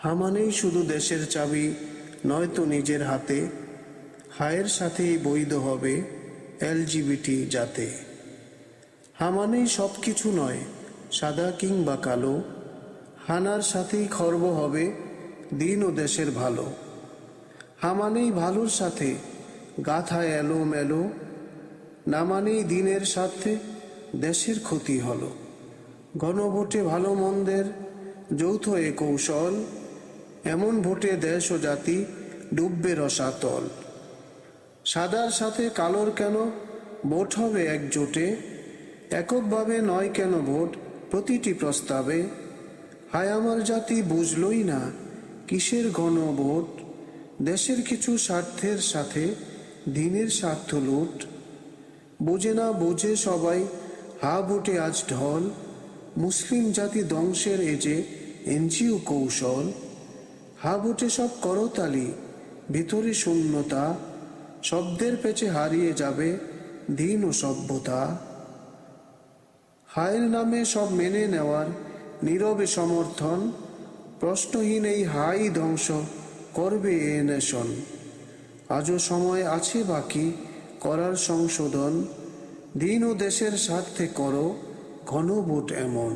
হা মানেই শুধু দেশের চাবি নয়তো নিজের হাতে, হায়ের সাথেই বৈধ হবে এলজিবিটি জাতে। হা মানেই সব কিছু নয় সাদা কিংবা কালো, হানার সাথেই খর্ব হবে দিন ও দেশের ভালো। হা মানেই ভালোর সাথে গাথা এলো মেলো, না মানেই দিনের সাথে দেশের ক্ষতি হলো। গণভোটে ভালো মন্দের যৌথ এ কৌশল, এমন ভোটে দেশ ও জাতি ডুববে রসাতল। সাদার সাথে কালোর কেন ভোট হবে একজোটে, এককভাবে নয় কেন ভোট প্রতিটি প্রস্তাবে। হায় আমার জাতি বুঝলই না কিসের গণভোট, দেশের কিছু স্বার্থের সাথে দিনের স্বার্থ লুট। বোঝে না বোঝে সবাই হা ভোটে আজ ঢল, মুসলিম জাতি ধ্বংসের এ যে এনজিও কৌশল। হা ভোটে সব করতালি ভিতরে শূন্যতা, শব্দের পেছে হারিয়ে যাবে দিন ও সভ্যতা। হায়ের নামে সব মেনে নেওয়ার নীরবে সমর্থন, প্রশ্নহীন এই হাই ধ্বংস করবে এ নেশন। আজও সময় আছে বাকি করার সংশোধন, দিন ও দেশের স্বার্থে করো গণভোট এমন।